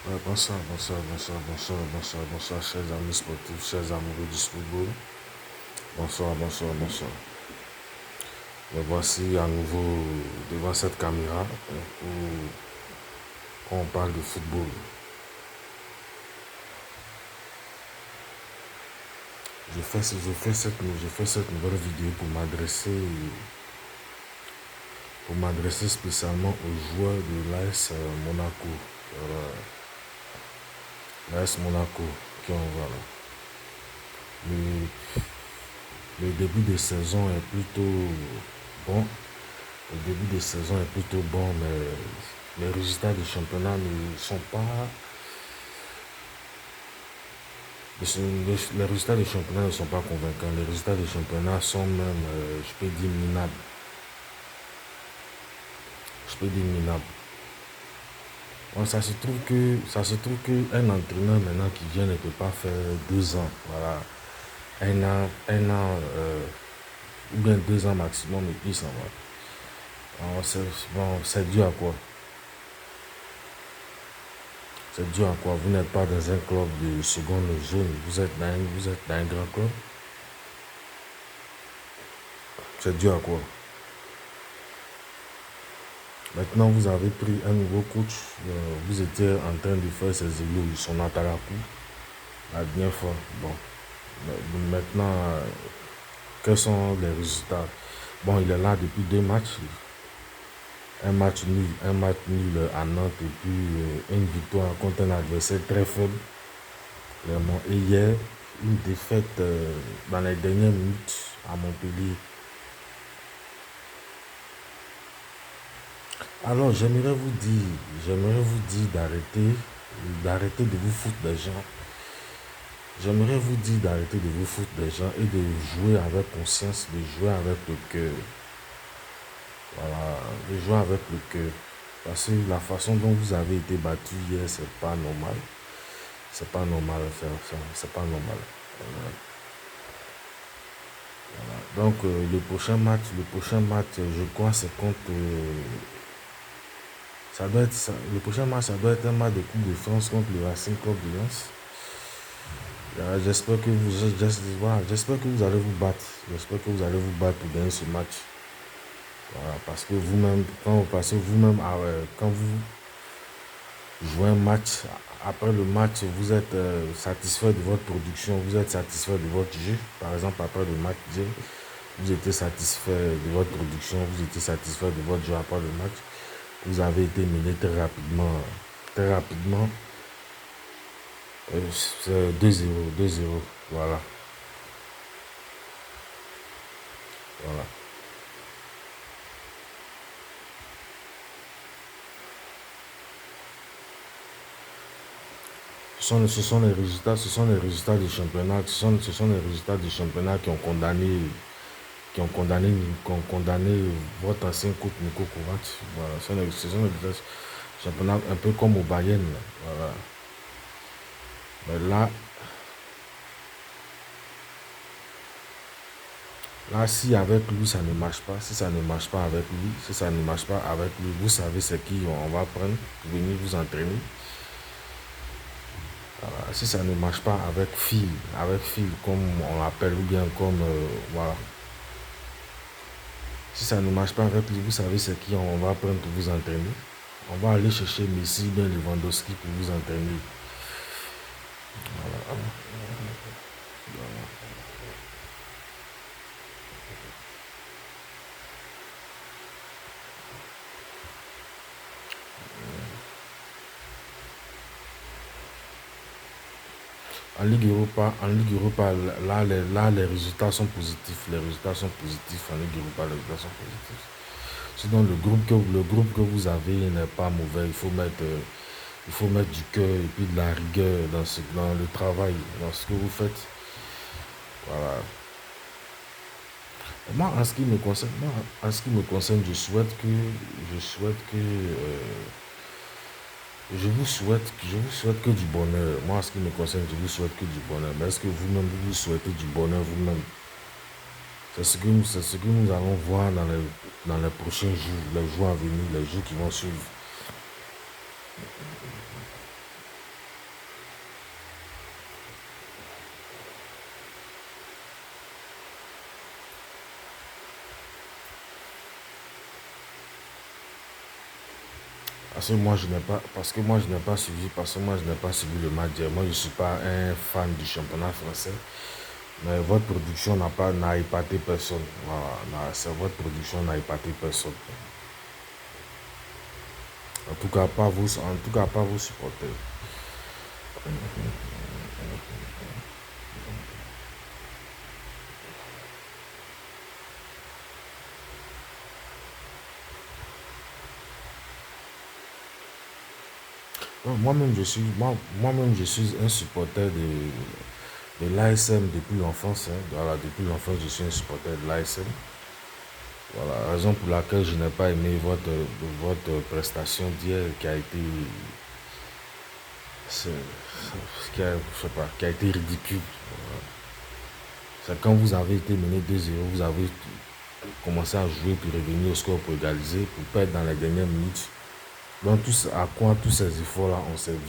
Ouais, bonsoir, chers amis sportifs, chers amoureux du football. Bonsoir. Me voici à nouveau devant cette caméra où on parle de football. Je fais cette nouvelle vidéo pour m'adresser spécialement aux joueurs de l'AS Monaco. L'AS Monaco qui ont voilà. Le début de saison est plutôt bon. Le début de saison est plutôt bon, mais les résultats du championnat ne sont pas. Les résultats du championnat ne sont pas convaincants. Les résultats du championnat sont même, je peux dire, minables. Bon, ça se trouve qu'un entraîneur maintenant qui vient ne peut pas faire 2 ans. Voilà. Un an, ou bien 2 ans maximum et puis ça va. Alors, c'est dû à quoi? C'est dû à quoi? Vous n'êtes pas dans un club de seconde zone, vous êtes dans un grand club. C'est dû à quoi? Maintenant, vous avez pris un nouveau coach. Vous étiez en train de faire ses éloges, son ataraku, la dernière fois. Bon, maintenant, quels sont les résultats? Bon, il est là depuis 2 matchs. Un match nul à Nantes et puis une victoire contre un adversaire très faible. Vraiment. Et hier, une défaite dans les dernières minutes à Montpellier. Alors, j'aimerais vous dire d'arrêter de vous foutre des gens. J'aimerais vous dire d'arrêter de vous foutre des gens et de jouer avec conscience, de jouer avec le cœur. Voilà, de jouer avec le cœur. Parce que la façon dont vous avez été battu hier, c'est pas normal. C'est pas normal de faire ça. C'est pas normal. Voilà. Donc, le prochain match, je crois, c'est contre. Ça doit être ça. Le prochain match, ça doit être un match de Coupe de France contre le Racing Club de Lens. J'espère que vous allez vous battre. J'espère que vous allez vous battre pour gagner ce match. Voilà, parce que vous-même, quand vous jouez un match, après le match, vous êtes satisfait de votre production, vous êtes satisfait de votre jeu. Par exemple, après le match, vous étiez satisfait de votre production, vous étiez satisfait de votre jeu après le match. Vous avez été mené très rapidement. Très rapidement. C'est 2-0. Voilà. Voilà. Ce sont les résultats du championnat. Ce sont les résultats du championnat qui ont condamné votre ancien coach Nico Kovac. Voilà. Ce sont les résultats du championnat un peu comme au Bayern. Voilà. Mais là, si avec lui ça ne marche pas, si ça ne marche pas avec lui, vous savez c'est qui on va prendre pour venir vous entraîner. Voilà. Si ça ne marche pas avec Phil comme on l'appelle, ou bien comme voilà. Si ça ne marche pas avec lui, vous savez c'est qui on va prendre pour vous entraîner. On va aller chercher Messi, bien Lewandowski pour vous entraîner. En Ligue Europa, là, les résultats sont positifs. Les résultats sont positifs. En Ligue Europa, les résultats sont positifs. Sinon, le groupe que vous avez n'est pas mauvais. Il faut mettre du cœur et puis de la rigueur dans le travail, dans ce que vous faites. Voilà. Moi, en ce qui me concerne, je vous souhaite que du bonheur. Moi, en ce qui me concerne, je vous souhaite que du bonheur. Mais est-ce que vous-même, vous souhaitez du bonheur vous-même? C'est ce que nous allons voir dans les prochains jours, les jours à venir, les jours qui vont suivre. Parce que moi, je n'ai pas suivi le match d'hier. Moi, je ne suis pas un fan du championnat français. Mais votre production n'a épaté personne. Voilà, votre production n'a épaté personne. En tout cas, pas vos supporters. Moi-même, je suis un supporter de l'ASM depuis l'enfance. Voilà, depuis l'enfance, je suis un supporter de l'ASM. Voilà, la raison pour laquelle je n'ai pas aimé votre prestation d'hier qui a été, je sais pas, qui a été ridicule. Voilà. C'est quand vous avez été mené 2-0, vous avez commencé à jouer pour revenir au score pour égaliser, pour perdre dans les dernières minutes. Donc, à quoi tous ces efforts-là ont servi?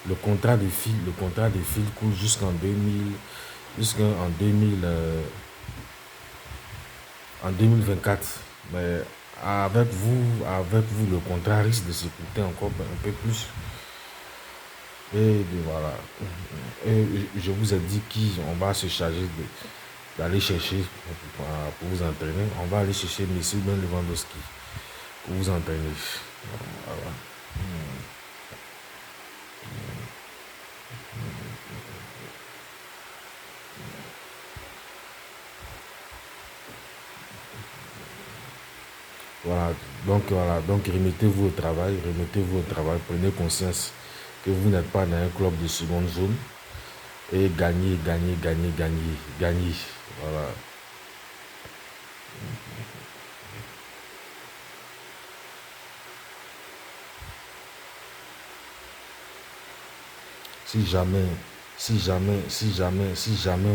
Le contrat de Phil court jusqu'en 2024. Mais avec vous, le contrat risque de s'écouter encore un peu plus. Et voilà. Et je vous ai dit qui on va se charger d'aller chercher pour vous entraîner. On va aller chercher M. Ben Lewandowski pour vous entraîner. Voilà. Voilà, donc remettez-vous au travail, prenez conscience que vous n'êtes pas dans un club de seconde zone et gagnez, gagnez, gagnez, gagnez, gagnez. Voilà. Si jamais, si jamais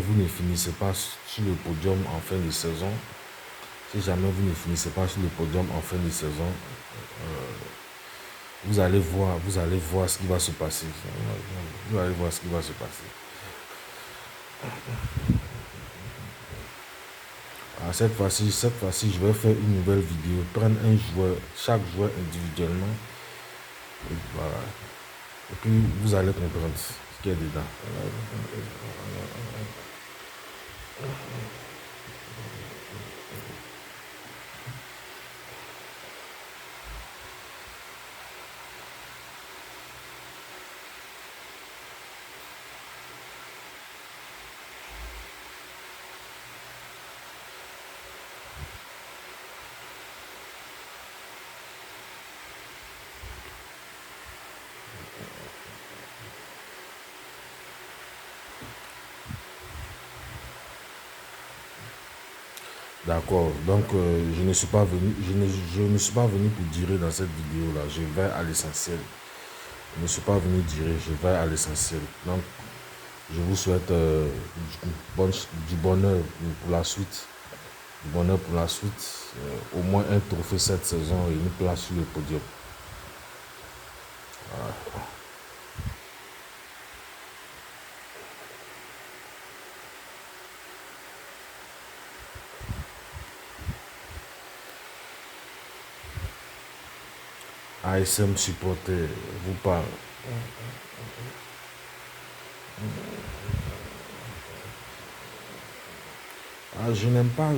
vous ne finissez pas sur le podium en fin de saison, si jamais vous ne finissez pas sur le podium en fin de saison, vous allez voir ce qui va se passer. Vous allez voir ce qui va se passer. Cette fois-ci, je vais faire une nouvelle vidéo, prendre chaque joueur individuellement. Et voilà. Et puis, vous allez comprendre ce qu'il y a dedans. D'accord, donc je ne suis pas venu, je ne suis pas venu pour durer dans cette vidéo là, je vais à l'essentiel. Je ne suis pas venu durer, je vais à l'essentiel. Donc je vous souhaite du bonheur pour la suite. Du bonheur pour la suite. Au moins un trophée cette saison et une place sur le podium. Voilà. ASM supporter, vous parle. Je n'aime pas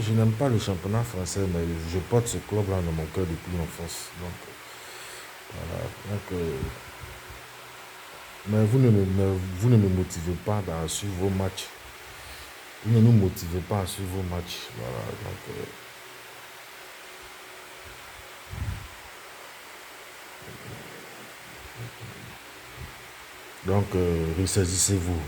le championnat français, mais je porte ce club-là dans mon cœur depuis l'enfance. Donc, voilà. Donc, mais vous ne me motivez pas à suivre vos matchs. Vous ne nous motivez pas à suivre vos matchs. Voilà. Donc, ressaisissez-vous.